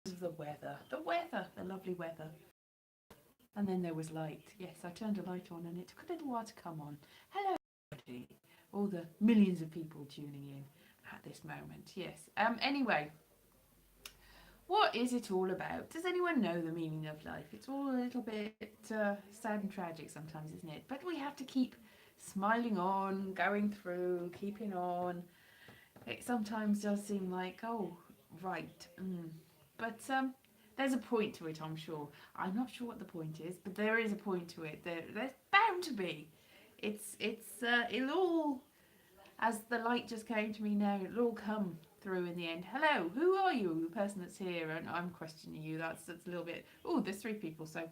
the weather, the lovely weather. And then there was light. Yes, I turned a light on and it took a little while to come on. Hello, everybody. All the millions of people tuning in at this moment. Yes. Anyway, what is it all about? Does anyone know the meaning of life? It's all a little bit sad and tragic sometimes, isn't it? But we have to keep smiling on, going through, keeping on. It sometimes does seem like, oh, right. But there's a point to it, I'm sure. I'm not sure what the point is, but there is a point to it. There's bound to be. It'll all, as the light just came to me now, it'll all come through in the end. Hello, who are you? The person that's here, and I'm questioning you. That's a little bit. Oh, there's 3 people. So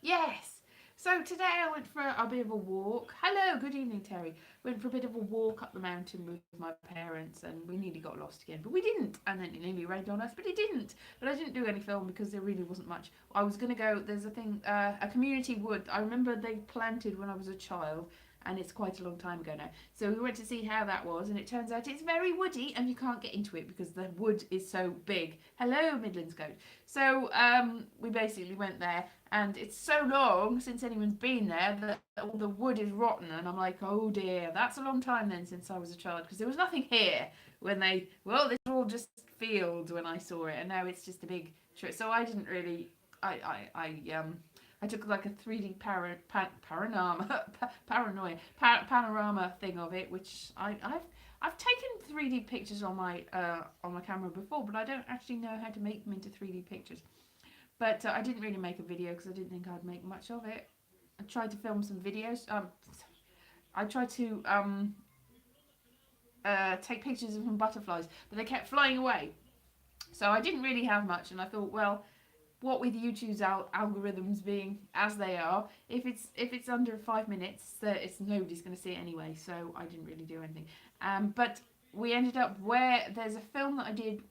yes. So today I went for a bit of a walk. Hello, good evening, Terry. Went for a bit of a walk up the mountain with my parents, and we nearly got lost again, but we didn't. And then it nearly rained on us, but it didn't. But I didn't do any film because there really wasn't much. I was going to go. There's a thing, a community wood. I remember they planted when I was a child, and it's quite a long time ago now. So we went to see how that was, and it turns out it's very woody, and you can't get into it because the wood is so big. Hello, Midlands Goat. So we basically went there, and it's so long since anyone's been there that all the wood is rotten, and I'm like, oh dear, that's a long time then since I was a child, because there was nothing here when they, well, this was all just fields when I saw it, and now it's just a big tree. So I didn't really, I took like a 3D panorama thing of it, which I've taken 3D pictures on my camera before, but I don't actually know how to make them into 3D pictures. But I didn't really make a video because I didn't think I'd make much of it. I tried to film some videos. I tried to take pictures of some butterflies, but they kept flying away. So I didn't really have much, and I thought, well, what with YouTube's algorithms being as they are, if it's under 5 minutes, it's nobody's going to see it anyway. So I didn't really do anything. But we ended up where there's a film that I did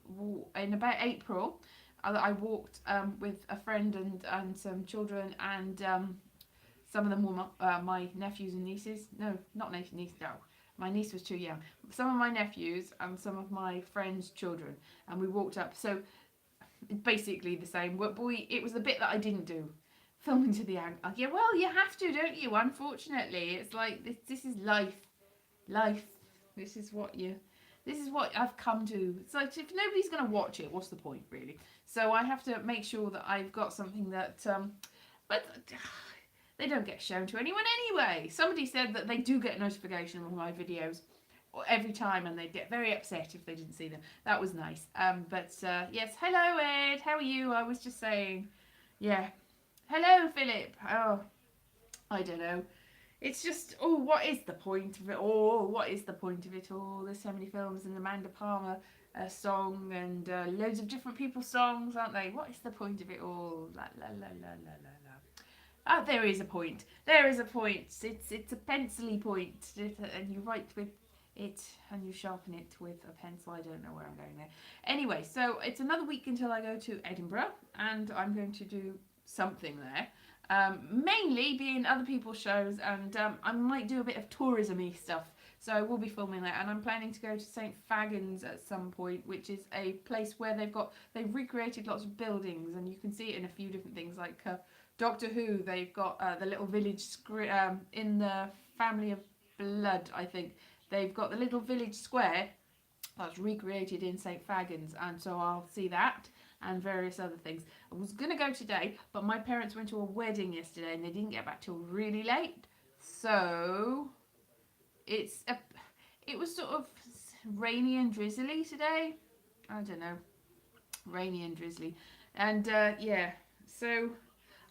in about April. I walked with a friend and some children, and some of them were my nephews and nieces. No, not nieces. No, my niece was too young. Some of my nephews and some of my friends' children, and we walked up. So basically the same. But it was the bit that I didn't do. Filming to the angle. Yeah, well, you have to, don't you? Unfortunately, it's like this is life. Life. This is what I've come to. It's like, if nobody's going to watch it, what's the point, really? So I have to make sure that I've got something that, but they don't get shown to anyone anyway. Somebody said that they do get a notification of my videos every time, and they'd get very upset if they didn't see them. That was nice. But yes, hello Ed, how are you? I was just saying, yeah. Hello Philip. Oh, I don't know. It's just, oh, what is the point of it all? What is the point of it all? There's so many films, and Amanda Palmer song, and loads of different people's songs, aren't they? What is the point of it all? La la la la la la la. Ah, there is a point. There is a point. It's a pencily point, and you write with it and you sharpen it with a pencil. I don't know where I'm going there. Anyway, so it's another week until I go to Edinburgh, and I'm going to do something there. Mainly being other people's shows, and I might do a bit of tourism-y stuff. So I will be filming that, and I'm planning to go to St Fagans at some point, which is a place where they've recreated lots of buildings, and you can see it in a few different things, like Doctor Who. They've got the little village in the Family of Blood, I think. They've got the little village square that's recreated in St Fagans, and so I'll see that and various other things. I was going to go today, but my parents went to a wedding yesterday and they didn't get back till really late. So it was sort of rainy and drizzly today. I don't know. Rainy and drizzly. And yeah, so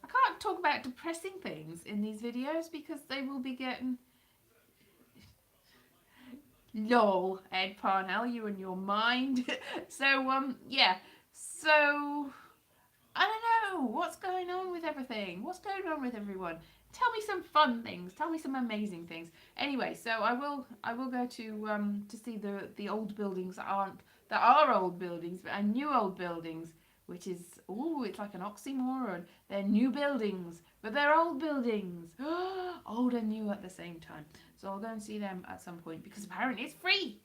I can't talk about depressing things in these videos because they will be getting... Lol, Ed Parnell, you and your mind. So, yeah. So, I don't know. What's going on with everything? What's going on with everyone? Tell me some fun things. Tell me some amazing things. Anyway, so I will go to see the old buildings that are old buildings, and new old buildings, which is, ooh, it's like an oxymoron. They're new buildings, but they're old buildings. Old and new at the same time. So I'll go and see them at some point because apparently it's free.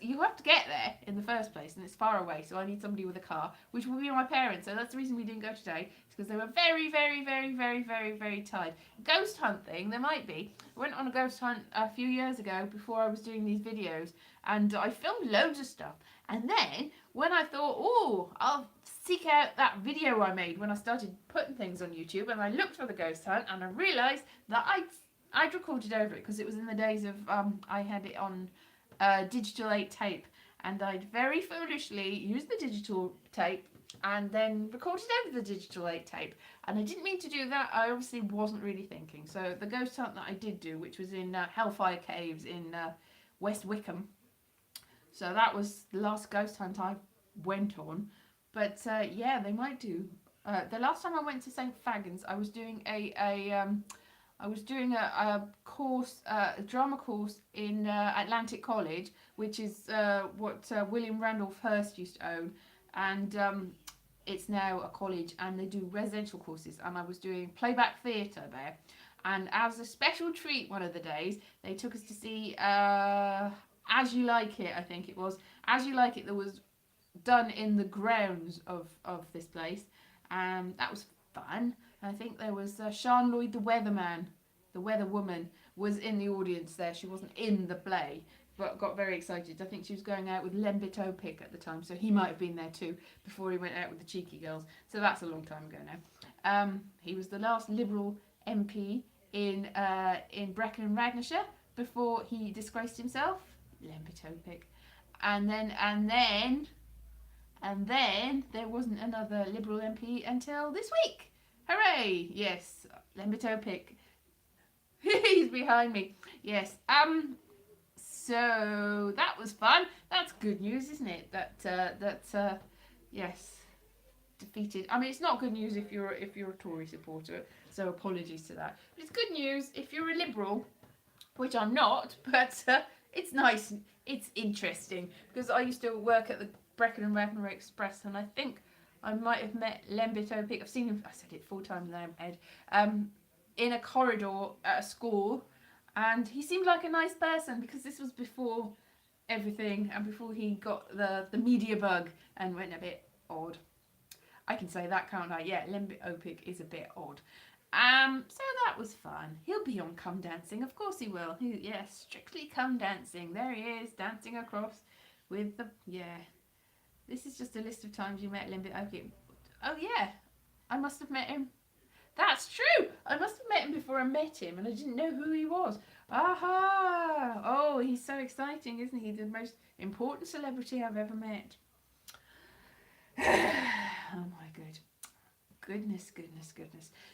you have to get there in the first place, and it's far away, so I need somebody with a car, which will be my parents. So that's the reason we didn't go today. It's because they were very, very, very, very, very, very tired. Ghost hunt thing, there might be. I went on a ghost hunt a few years ago before I was doing these videos, and I filmed loads of stuff. And then when I thought, oh, I'll seek out that video I made when I started putting things on YouTube, and I looked for the ghost hunt, and I realised that I'd recorded over it because it was in the days of I had it on digital 8 tape, and I'd very foolishly used the digital tape and then recorded over the digital 8 tape, and I didn't mean to do that. I obviously wasn't really thinking. So the ghost hunt that I did do, which was in Hellfire Caves in West Wickham, so that was the last ghost hunt I went on. But yeah, they might do. The last time I went to St. Fagans, I was doing a course, a drama course in Atlantic College, which is what William Randolph Hearst used to own, and it's now a college, and they do residential courses, and I was doing playback theatre there. And as a special treat one of the days, they took us to see As You Like It, I think it was. As You Like It, that was done in the grounds of this place, and that was fun. I think there was Sian Lloyd, the weatherman, the weather woman, was in the audience there. She wasn't in the play, but got very excited. I think she was going out with Lembit Opik at the time, so he might have been there too before he went out with the Cheeky Girls. So that's a long time ago now. He was the last Liberal MP in Brecon and Radnorshire before he disgraced himself. Lembit Opik. And then there wasn't another Liberal MP until this week. Hooray! Yes, Lembit Opik. He's behind me. Yes. So that was fun. That's good news, isn't it? Yes, defeated. I mean, it's not good news if you're a Tory supporter. So apologies to that. But it's good news if you're a Liberal, which I'm not. But it's nice. It's interesting because I used to work at the Brecon and Radnor Express, and I think I might have met Lembit Opik. I've seen him. I said it 4 times in my head. In a corridor at a school, and he seemed like a nice person because this was before everything and before he got the media bug and went a bit odd. I can say that, can't I? Yeah, Lembit Opik is a bit odd. So that was fun. He'll be on Come Dancing, of course he will. Yes, Strictly Come Dancing. There he is, dancing across with the This is just a list of times you met Lembit Opik. Oh yeah, I must have met him. That's true! I must have met him before I met him, and I didn't know who he was. Aha! Oh, he's so exciting, isn't he? The most important celebrity I've ever met. Oh my goodness.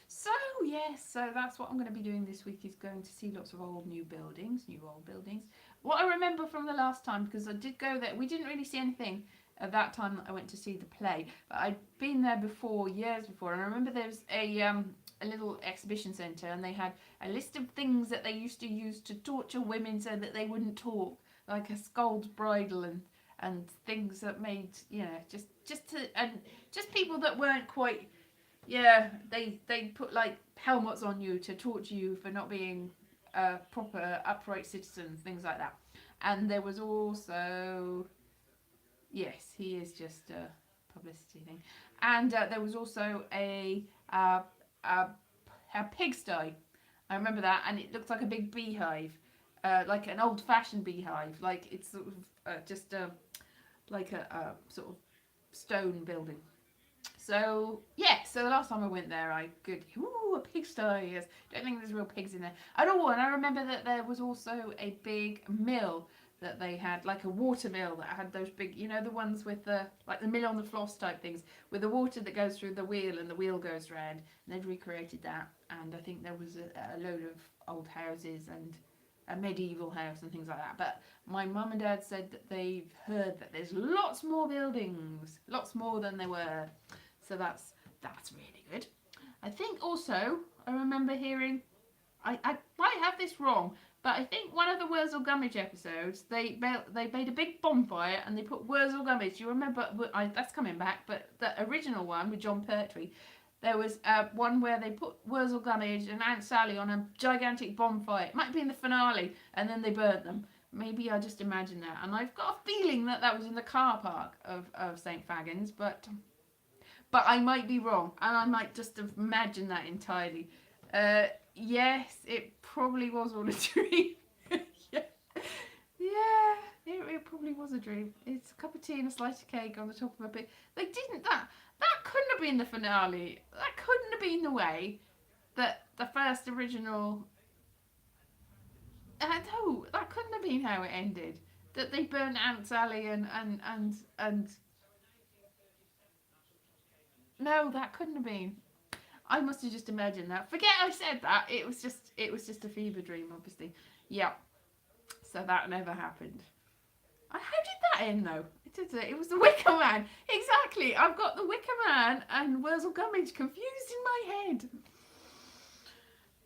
So, yes, so that's what I'm going to be doing this week, is going to see lots of old buildings. What I remember from the last time, because I did go there, we didn't really see anything at that time that I went to see the play, but I'd been there before, years before, and I remember there was a little exhibition centre, and they had a list of things that they used to use to torture women so that they wouldn't talk, like a scald's bridle and things that made, just people that weren't quite, they put like helmets on you to torture you for not being a proper upright citizen, things like that. And there was also, yes, he is just a publicity thing. And there was also a pigsty. I remember that, and it looked like a big beehive, like an old-fashioned beehive. Like it's sort of just like a sort of stone building. So yeah, so the last time I went there, a pigsty. Yes, don't think there's real pigs in there at all. And I remember that there was also a big mill that they had, like a water mill that had those big, the ones with the mill on the floss type things, with the water that goes through the wheel and the wheel goes round. And they'd recreated that. And I think there was a load of old houses and a medieval house and things like that. But my mum and dad said that they've heard that there's lots more buildings, lots more than there were. So that's really good. I think also, I remember hearing, I might have this wrong, but I think one of the Wurzel Gummidge episodes, they made a big bonfire and they put Wurzel Gummidge. You remember, that's coming back, but the original one with John Pertwee, there was one where they put Wurzel Gummidge and Aunt Sally on a gigantic bonfire. It might have been the finale, and then they burnt them. Maybe I just imagined that, and I've got a feeling that that was in the car park of St Fagans, but I might be wrong, and I might just have imagined that entirely. Yes, it probably was all a dream. Yeah, yeah, it probably was a dream. It's a cup of tea and a slice of cake on the top of a big. They didn't that couldn't have been the finale. That couldn't have been the way that the first original. No, that couldn't have been how it ended. That they burnt Aunt Sally and no, that couldn't have been. I must have just imagined that. Forget I said that. It was just a fever dream, obviously. Yeah. So that never happened. How did that end though? It was the Wicker Man. Exactly. I've got the Wicker Man and Wurzel Gummidge confused in my head.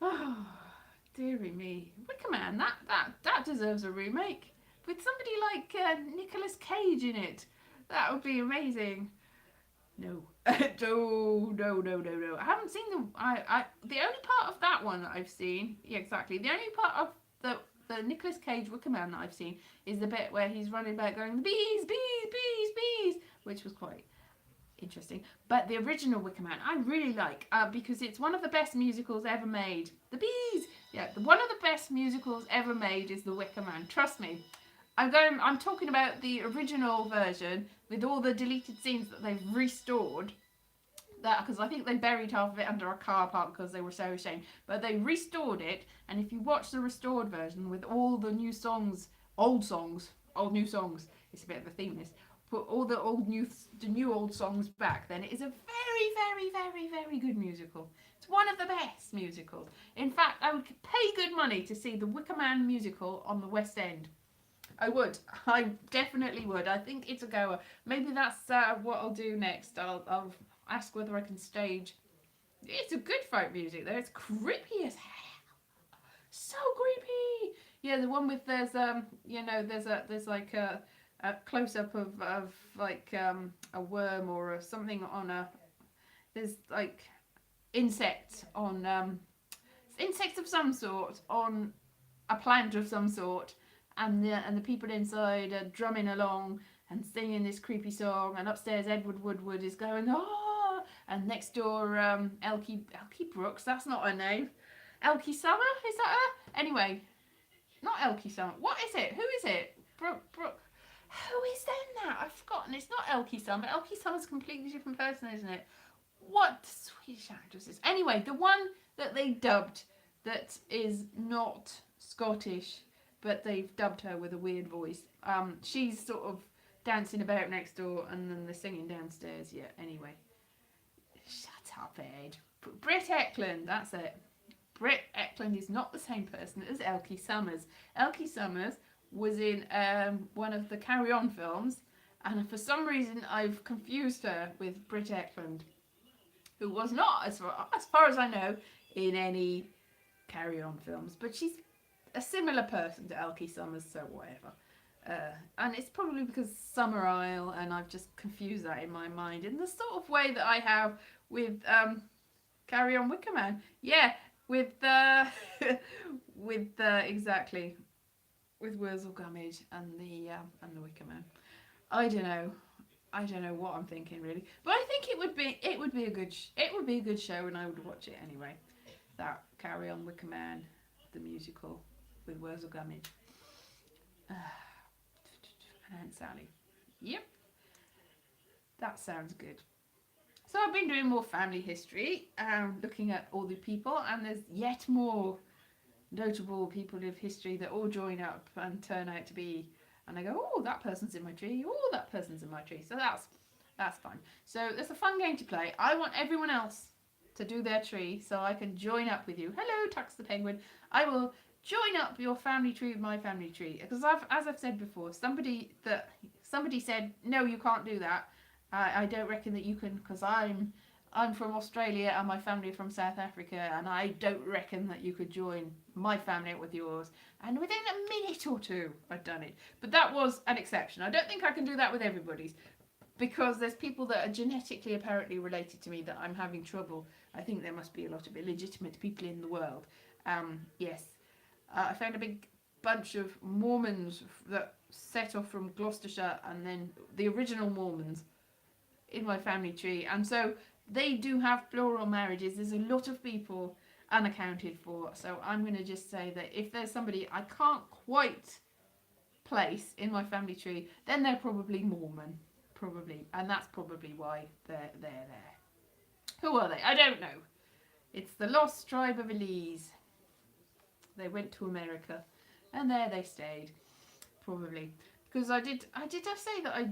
Oh, dearie me. Wicker Man. That deserves a remake with somebody like Nicolas Cage in it. That would be amazing. No. No. I haven't seen the only part of that one that I've seen. Yeah, exactly. The only part of the Nicolas Cage Wicker Man that I've seen is the bit where he's running back going, bees, which was quite interesting. But the original Wicker Man I really like because it's one of the best musicals ever made. The bees! Yeah, one of the best musicals ever made is the Wicker Man. Trust me. I'm talking about the original version with all the deleted scenes that they've restored. That because I think they buried half of it under a car park because they were so ashamed. But they restored it, and if you watch the restored version with all the new songs, old new songs, it's a bit of a theme this. Put all the new old songs back, then it is a very good musical. It's one of the best musicals. In fact, I would pay good money to see the Wicker Man musical on the West End. I would. I definitely would. I think it's a goer. Maybe that's what I'll do next. I'll ask whether I can stage. It's a good folk music though. It's creepy as hell. So creepy. Yeah, the one with there's like a close up of like a worm or something on there's like insects on insects of some sort on a plant of some sort. And the people inside are drumming along and singing this creepy song. And upstairs, Edward Woodward is going, oh! And next door, Elkie Brooks, that's not her name. Elkie Summer, is that her? Anyway, not Elkie Summer. What is it? Who is it? Brooke. Who is then that? I've forgotten. It's not Elkie Summer. Elkie Summer's a completely different person, isn't it? What Swedish actress is? Anyway, the one that they dubbed that is not Scottish, but they've dubbed her with a weird voice. She's sort of dancing about next door and then they're singing downstairs. Yeah, anyway. Shut up, Ed. Britt Eklund, that's it. Britt Eklund is not the same person as Elkie Summers. Elkie Summers was in one of the Carry On films, and for some reason I've confused her with Britt Eklund, who was not, as far as I know, in any Carry On films, but she's a similar person to Elkie Summers, so whatever. And it's probably because Summer Isle, and I've just confused that in my mind in the sort of way that I have with Carry On Wicker Man. Yeah, with exactly with Wurzel Gummidge and the Wicker Man. I don't know what I'm thinking really, but I think it would be a good show, and I would watch it anyway. That Carry On Wicker Man, the musical with Wurzel Gummidge and Aunt Sally. Yep, that sounds good. So I've been doing more family history, looking at all the people, and there's yet more notable people of history that all join up and turn out to be, and I go, oh, that person's in my tree, oh, that person's in my tree. So that's fun. So there's a fun game to play. I want everyone else to do their tree so I can join up with you. Hello, Tux the Penguin. I will join up your family tree with my family tree, because as I've said before, somebody said no, you can't do that. I don't reckon that you can, because I'm from Australia and my family are from South Africa, and I don't reckon that you could join my family with yours. And within a minute or two, I'd done it. But that was an exception. I don't think I can do that with everybody's, because there's people that are genetically apparently related to me that I'm having trouble. I think there must be a lot of illegitimate people in the world. Yes. I found a big bunch of Mormons that set off from Gloucestershire, and then the original Mormons in my family tree. And so they do have plural marriages. There's a lot of people unaccounted for. So I'm going to just say that if there's somebody I can't quite place in my family tree, then they're probably Mormon. Probably. And that's probably why they're there. Who are they? I don't know. It's the lost tribe of Elise. They went to America, and there they stayed, probably. Because I did say that I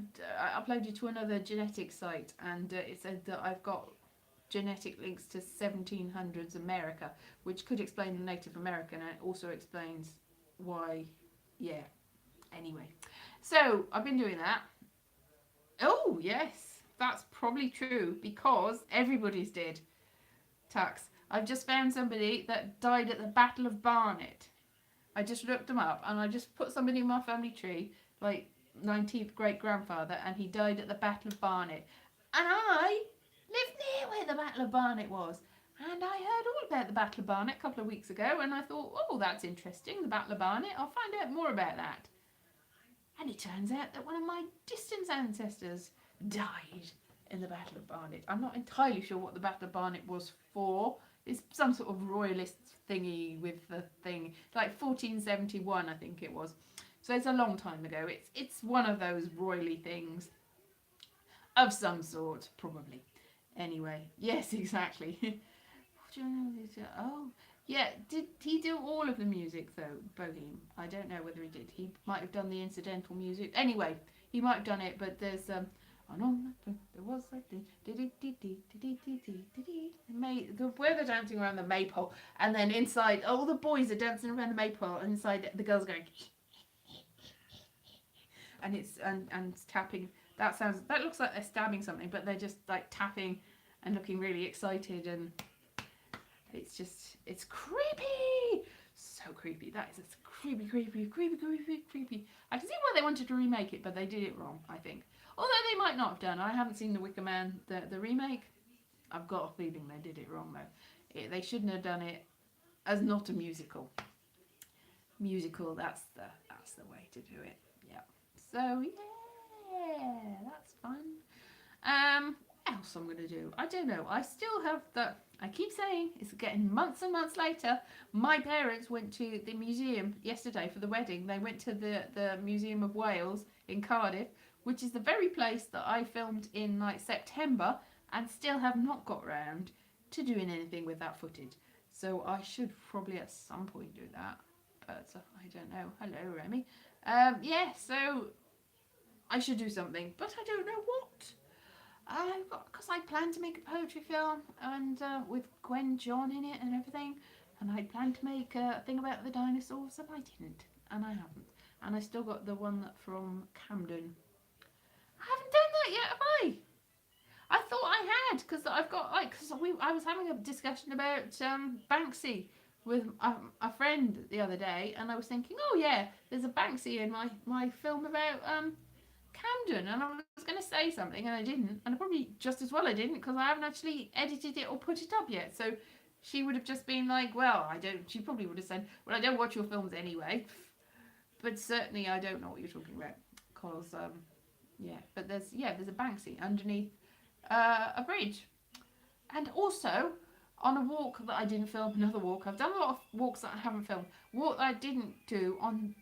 uploaded to another genetic site, and it said that I've got genetic links to 1700s America, which could explain the Native American, and it also explains why, yeah. Anyway, so I've been doing that. Oh, yes, that's probably true, because everybody's dead. Tux. I've just found somebody that died at the Battle of Barnet. I just looked them up, and I just put somebody in my family tree, like 19th great grandfather, and he died at the Battle of Barnet. And I lived near where the Battle of Barnet was. And I heard all about the Battle of Barnet a couple of weeks ago, and I thought, oh, that's interesting, the Battle of Barnet. I'll find out more about that. And it turns out that one of my distant ancestors died in the Battle of Barnet. I'm not entirely sure what the Battle of Barnet was for. It's some sort of royalist thingy with the thing, like 1471, I think it was. So it's a long time ago. It's one of those royally things of some sort, probably. Anyway, yes, exactly. Oh, yeah. Did he do all of the music though, Boheme? I don't know whether he did. He might have done the incidental music. Anyway, he might have done it, but there's there was where they're dancing around the maypole, and then inside all the boys are dancing around the maypole, and inside the girls going and it's and tapping. That looks like they're stabbing something, but they're just like tapping and looking really excited, and it's creepy. So creepy. That is creepy. I can see why they wanted to remake it, but they did it wrong, I think. Although they might not have done. I haven't seen The Wicker Man, the remake. I've got a feeling they did it wrong, though. They shouldn't have done it as not a musical. Musical, that's the way to do it. Yeah. So, yeah, that's fun. What else I'm going to do? I don't know. I still have I keep saying, it's getting months and months later. My parents went to the museum yesterday for the wedding. They went to the Museum of Wales in Cardiff, which is the very place that I filmed in like September, and still have not got round to doing anything with that footage. So I should probably at some point do that, but I don't know. Hello, Remy. Yeah, so I should do something, but I don't know what. Because I planned to make a poetry film, and with Gwen John in it and everything, and I planned to make a thing about the dinosaurs, and I didn't, and I haven't. And I still got the one from Camden. I haven't done that yet, have I? I thought I had, because I've got, like, I was having a discussion about Banksy with a friend the other day, and I was thinking, oh yeah, there's a Banksy in my film about Camden, and I was going to say something, and I didn't, and probably just as well I didn't, because I haven't actually edited it or put it up yet. So she would have just been like, well, she probably would have said, well, I don't watch your films anyway, but certainly I don't know what you're talking about, because yeah, but there's a Banksy underneath a bridge. And also on a walk that I didn't film, another walk, I've done a lot of walks that I haven't filmed, walk that I didn't do on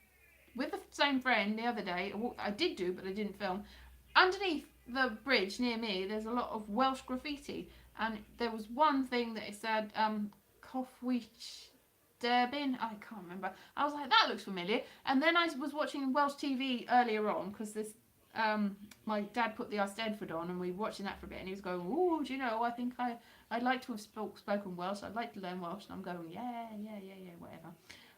with the same friend the other day, a walk that I did do but I didn't film. Underneath the bridge near me, there's a lot of Welsh graffiti, and there was one thing that it said Coffwich Durbin. I can't remember. I was like, that looks familiar. And then I was watching Welsh TV earlier on, because this my dad put the Eisteddfod on, and we were watching that for a bit, and he was going, oh, do you know, I think I'd like to have spoken Welsh. I'd like to learn Welsh. And I'm going, yeah, whatever.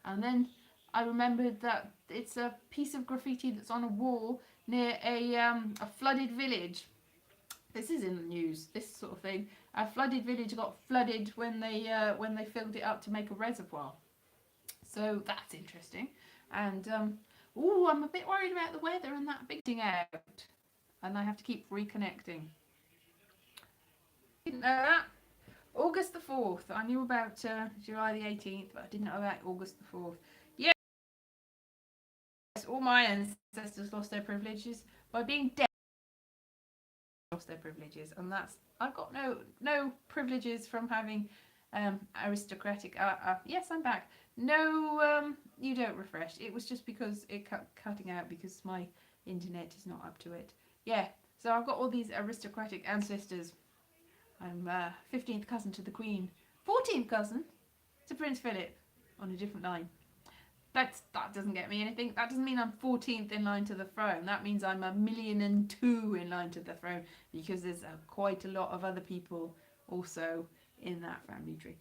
And then I remembered that it's a piece of graffiti that's on a wall near a flooded village. This is in the news, this sort of thing. A flooded village got flooded when they filled it up to make a reservoir. So that's interesting. And I'm a bit worried about the weather and that big thing out. And I have to keep reconnecting. Didn't know that. August the 4th. I knew about July the 18th, but I didn't know about August the 4th. all my ancestors lost their privileges by being dead. Lost their privileges, and that's I've got no privileges from having aristocratic. Yes, I'm back. No, you don't refresh. It was just because it cutting out because my internet is not up to it. Yeah, so I've got all these aristocratic ancestors. I'm 15th cousin to the Queen, 14th cousin to Prince Philip on a different line. That doesn't get me anything. That doesn't mean I'm 14th in line to the throne. That means I'm 1,000,002 in line to the throne, because there's quite a lot of other people also in that family tree.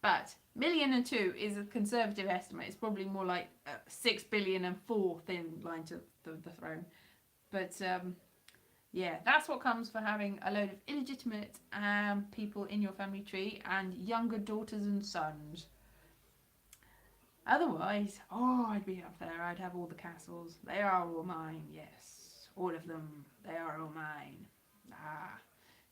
But 1,000,002 is a conservative estimate. It's probably more like 6,000,004,000 in line to the throne. But yeah, that's what comes for having a load of illegitimate people in your family tree and younger daughters and sons. Otherwise, I'd be up there. I'd have all the castles. They are all mine, yes. All of them. They are all mine.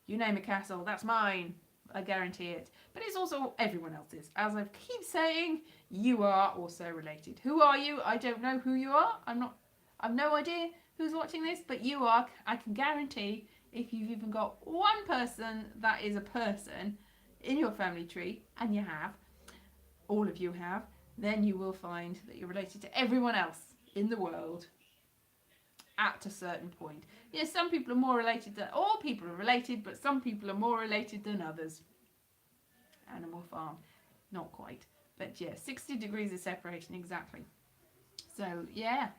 You name a castle, that's mine. I guarantee it. But it's also everyone else's. As I keep saying, you are also related. Who are you? I don't know who you are. I've no idea who's watching this, but you are. I can guarantee if you've even got one person that is a person in your family tree, and you have, all of you have, then you will find that you're related to everyone else in the world at a certain point. Yes, some people are more related than all people are related, but some people are more related than others. Animal Farm, not quite, but yeah, 60 degrees of separation exactly. So yeah,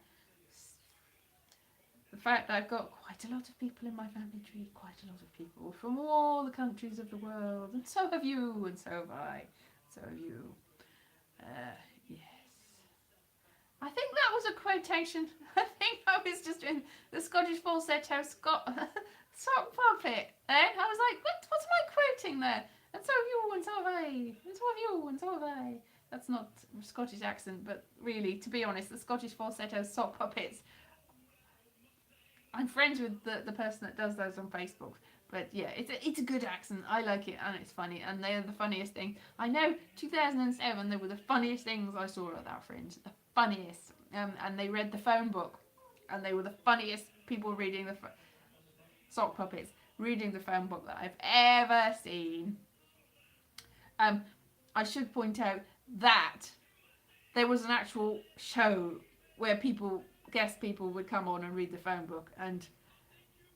the fact that I've got quite a lot of people in my family tree, quite a lot of people from all the countries of the world, and so have you, and so have I, so have you. Yes. I think that was a quotation. I think I was just doing the Scottish falsetto sock puppet. And I was like, what's my quoting there? And so have you, and so have I. And so have you, and so have I. That's not a Scottish accent, but really, to be honest, the Scottish falsetto sock puppets, I'm friends with the person that does those on Facebook. But yeah, it's a good accent. I like it, and it's funny, and they are the funniest thing. I know 2007 they were the funniest things I saw at that Fringe. The funniest. And they read the phone book, and they were the funniest people reading the sock puppets reading the phone book that I've ever seen. I should point out that there was an actual show where guest people would come on and read the phone book and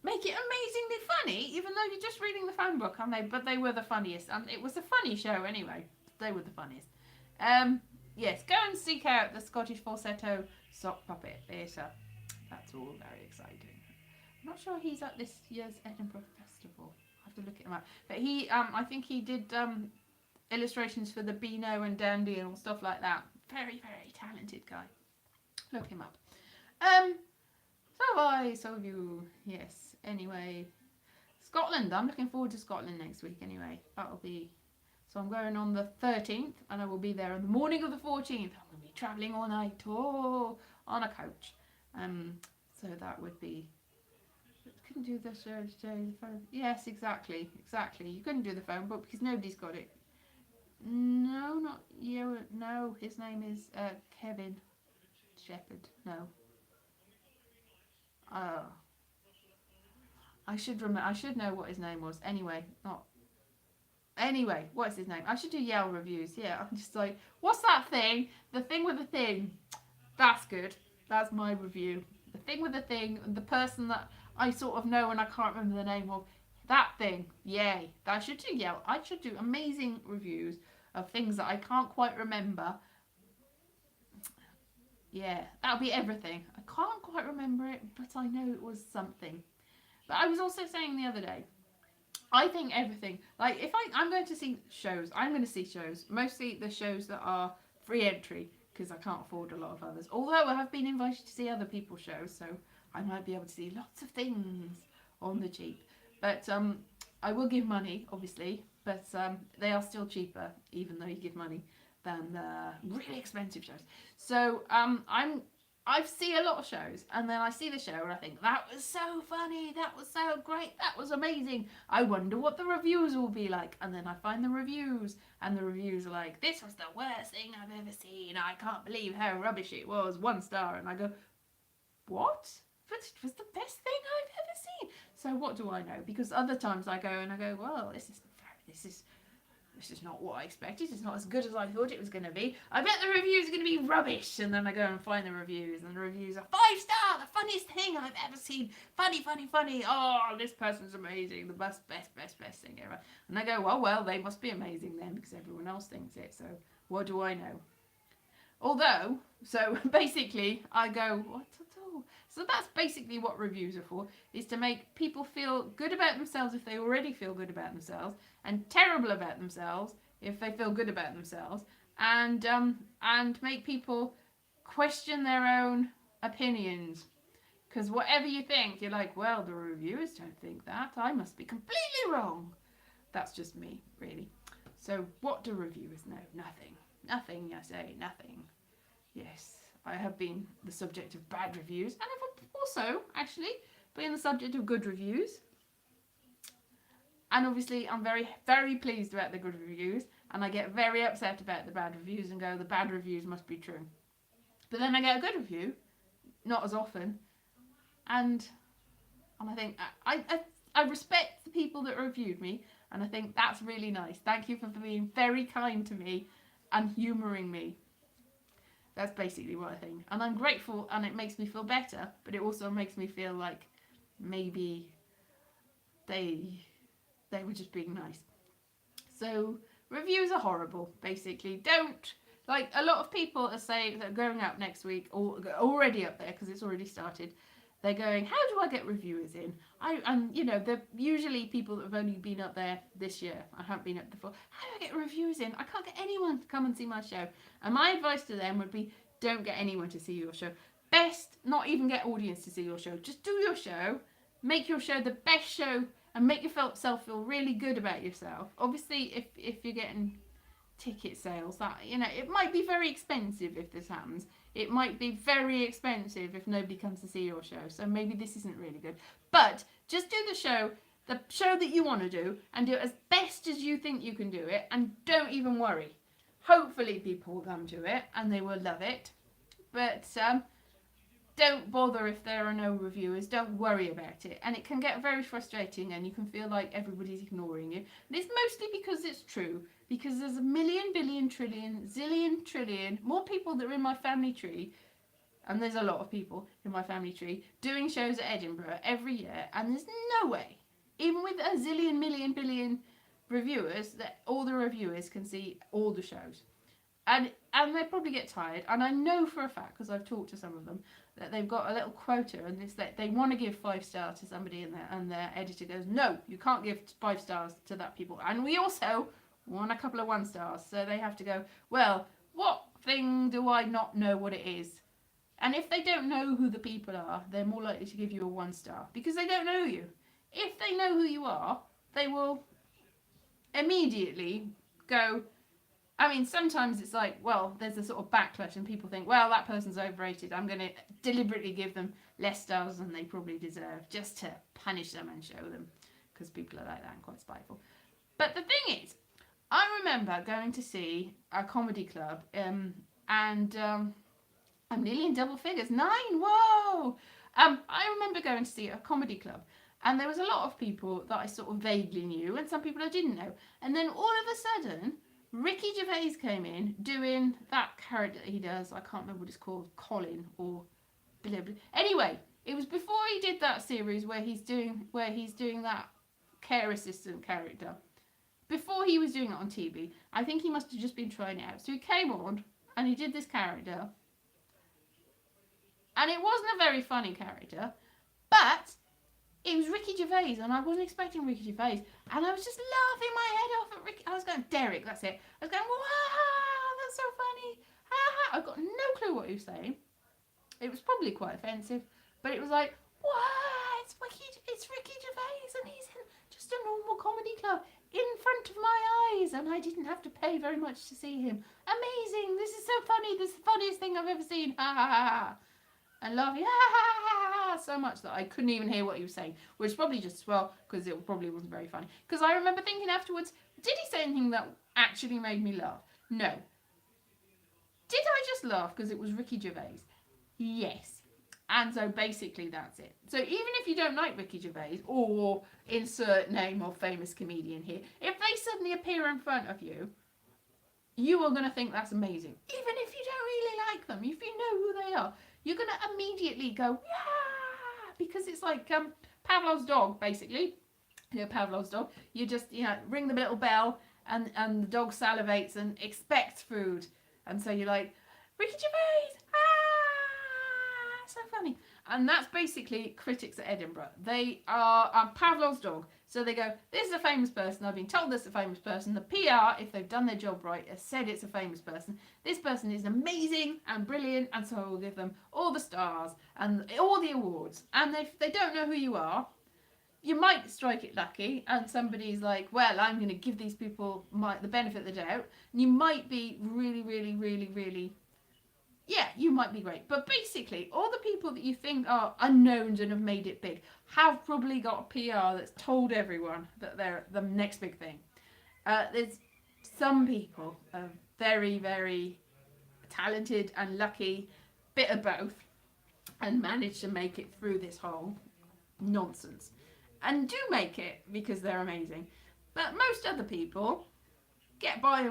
make it amazingly funny, even though you're just reading the phone book, aren't they? But they were the funniest, and it was a funny show anyway. They were the funniest. Yes, go and seek out the Scottish falsetto sock puppet theatre. That's all very exciting. I'm not sure he's at this year's Edinburgh Festival. I have to look him up. But he, I think he did illustrations for the Beano and Dandy and all stuff like that. Very, very talented guy. Look him up. So have you. Yes. Anyway, Scotland. I'm looking forward to Scotland next week. Anyway, that'll be. So I'm going on the 13th, and I will be there on the morning of the 14th. I'm going to be travelling all night, on a coach. So that would be. Couldn't do the phone. Yes, exactly. You couldn't do the phone book because nobody's got it. No, not you. No, his name is Kevin Shepherd. No. Oh. I should know what his name was. Anyway, what's his name? I should do Yale reviews. Yeah, I'm just like, what's that thing? The thing with the thing. That's good. That's my review. The thing with the thing, the person that I sort of know and I can't remember the name of. That thing. Yay. I should do Yale. I should do amazing reviews of things that I can't quite remember. Yeah, that'll be everything. I can't quite remember it, but I know it was something. But I was also saying the other day, I think everything, like if I'm going to see shows, mostly the shows that are free entry, because I can't afford a lot of others. Although I have been invited to see other people's shows, so I might be able to see lots of things on the cheap. But I will give money, obviously, but they are still cheaper, even though you give money, than the really expensive shows. So I see a lot of shows, and then I see the show and I think, that was so funny, that was so great, that was amazing. I wonder what the reviews will be like. And then I find the reviews, and the reviews are like, this was the worst thing I've ever seen. I can't believe how rubbish it was. 1 star. And I go, what? But it was the best thing I've ever seen. So what do I know? Because other times I go, well, this is not what I expected. It's not as good as I thought it was going to be. I bet the reviews are going to be rubbish. And then I go and find the reviews, and the reviews are 5-star, the funniest thing I've ever seen. Funny, funny, funny. Oh, this person's amazing. The best thing ever. And I go, well, they must be amazing then, because everyone else thinks it. So what do I know? Although, so basically, I go, what at all? So that's basically what reviews are for, is to make people feel good about themselves if they already feel good about themselves, and terrible about themselves if they feel good about themselves, and make people question their own opinions. Because whatever you think, you're like, well, the reviewers don't think that. I must be completely wrong. That's just me, really. So what do reviewers know? Nothing. Nothing, I say, nothing. Yes, I have been the subject of bad reviews, and I've also, actually, been the subject of good reviews. And obviously, I'm very, very pleased about the good reviews, and I get very upset about the bad reviews and go, the bad reviews must be true. But then I get a good review, not as often, and I think, I respect the people that reviewed me, and I think that's really nice. Thank you for being very kind to me and humouring me. That's basically what I think. And I'm grateful, and it makes me feel better, but it also makes me feel like maybe they were just being nice. So reviews are horrible, basically. Don't, like, a lot of people are saying that are going up next week, or already up there because it's already started. They're going, how do I get reviewers in? And you know, they're usually people that have only been up there this year. I haven't been up before. How do I get reviewers in? I can't get anyone to come and see my show. And my advice to them would be, don't get anyone to see your show. Best not even get audience to see your show. Just do your show. Make your show the best show, and make yourself feel really good about yourself. Obviously, if you're getting ticket sales, that, you know, it might be very expensive if this happens. It might be very expensive if nobody comes to see your show. So maybe this isn't really good. But just do the show that you want to do, and do it as best as you think you can do it, and don't even worry. Hopefully people will come to it and they will love it. But don't bother if there are no reviewers. Don't worry about it. And it can get very frustrating, and you can feel like everybody's ignoring you. And it's mostly because it's true. Because there's a million, billion, trillion, zillion, trillion more people that are in my family tree, and there's a lot of people in my family tree doing shows at Edinburgh every year, and there's no way, even with a zillion, million, billion reviewers, that all the reviewers can see all the shows. And they probably get tired, and I know for a fact, because I've talked to some of them, that they've got a little quota, and it's that they want to give 5 stars to somebody, and their editor goes, no, you can't give 5 stars to that people. And we also want a couple of 1 stars, so they have to go, well, what thing do I not know what it is? And if they don't know who the people are, they're more likely to give you a 1 star, because they don't know you. If they know who you are, they will immediately go, I mean, sometimes it's like, well, there's a sort of backlash, and people think, well, that person's overrated. I'm going to deliberately give them less stars than they probably deserve, just to punish them and show them, because people are like that and quite spiteful. But the thing is, I remember going to see a comedy club, and I'm nearly in double figures. 9, whoa! I remember going to see a comedy club, and there was a lot of people that I sort of vaguely knew, and some people I didn't know. And then all of a sudden, Ricky Gervais came in doing that character he does. I can't remember what it's called, Colin or blah, blah. Anyway, it was before he did that series where he's doing that care assistant character. Before he was doing it on TV, I think he must have just been trying it out. So he came on and he did this character, and it wasn't a very funny character, but it was Ricky Gervais, and I wasn't expecting Ricky Gervais, and I was just laughing my head off at Ricky. I was going, Derek, that's it. I was going, wow, that's so funny. I've got no clue what he was saying. It was probably quite offensive, but it was like, wow, it's Ricky Gervais, and he's in just a normal comedy club in front of my eyes, and I didn't have to pay very much to see him. Amazing, this is so funny, this is the funniest thing I've ever seen, ha ha ha ha. And laughing, ha ha ha ha, so much that I couldn't even hear what he was saying, which probably just, well, because it probably wasn't very funny. Because I remember thinking afterwards, did he say anything that actually made me laugh? No. Did I just laugh because it was Ricky Gervais? Yes. And so basically that's it. So even if you don't like Ricky Gervais or insert name of famous comedian here, if they suddenly appear in front of you, you are going to think that's amazing. Even if you don't really like them, if you know who they are, you're going to immediately go, yeah, because it's like Pavlov's dog, basically. You know, Pavlov's dog. You just, ring the little bell and the dog salivates and expects food. And so you're like, Ricky Gervais, so funny. And that's basically critics at Edinburgh. They are Pavlov's dog. So they go, this is a famous person. I've been told this is a famous person. The PR, if they've done their job right, has said it's a famous person. This person is amazing and brilliant, and so we'll give them all the stars and all the awards. And if they don't know who you are, you might strike it lucky, and somebody's like, well, I'm going to give these people the benefit of the doubt. And you might be really, really, really, really... yeah, you might be great. But basically, all the people that you think are unknowns and have made it big have probably got a PR that's told everyone that they're the next big thing. There's some people are very, very talented and lucky, bit of both, and manage to make it through this whole nonsense. And do make it because they're amazing. But most other people get by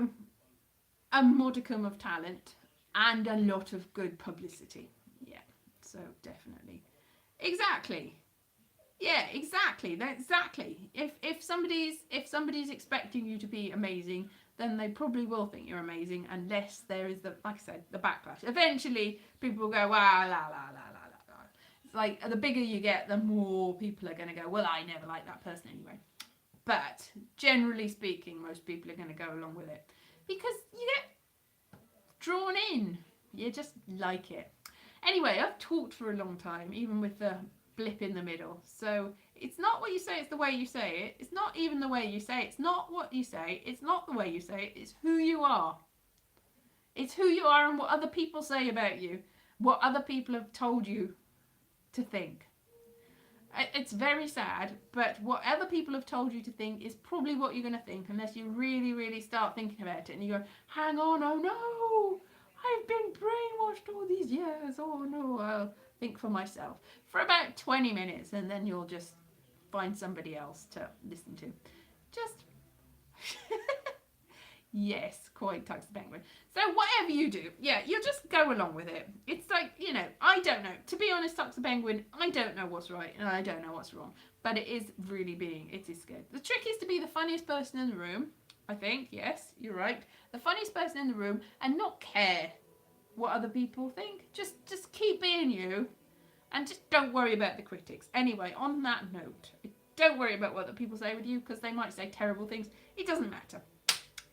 a modicum of talent and a lot of good publicity. Yeah, so definitely. Exactly. Yeah, exactly. Exactly. If somebody's expecting you to be amazing, then they probably will think you're amazing, unless there is like I said, the backlash. Eventually, people will go, wow, la la la la la la. It's like the bigger you get, the more people are going to go, well, I never liked that person anyway. But generally speaking, most people are going to go along with it because you get drawn in. You just like it. Anyway, I've talked for a long time, even with the blip in the middle. So it's not what you say, it's the way you say it. It's not even the way you say it. It's not what you say. It's not the way you say it. It's who you are. It's who you are and what other people say about you. What other people have told you to think. It's very sad, but what other people have told you to think is probably what you're going to think, unless you really, really start thinking about it and you go, hang on, oh no, I've been brainwashed all these years, oh no, I'll think for myself. For about 20 minutes, and then you'll just find somebody else to listen to. Just... yes, quite Tux the Penguin. So whatever you do, yeah, you just go along with it. It's like, I don't know. To be honest, Tux the Penguin, I don't know what's right and I don't know what's wrong. But it is good. The trick is to be the funniest person in the room, I think. Yes, you're right. The funniest person in the room and not care what other people think. Just keep being you and just don't worry about the critics. Anyway, on that note, don't worry about what other people say with you because they might say terrible things. It doesn't matter.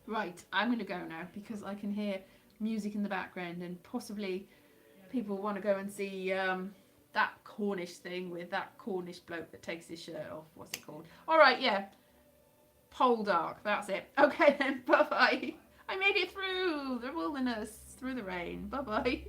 Right, I'm going to go now because I can hear music in the background and possibly people want to go and see that Cornish thing with that Cornish bloke that takes his shirt off. What's it called? All right, yeah. Poldark, that's it. Okay then, bye-bye. I made it through the wilderness, through the rain. Bye-bye.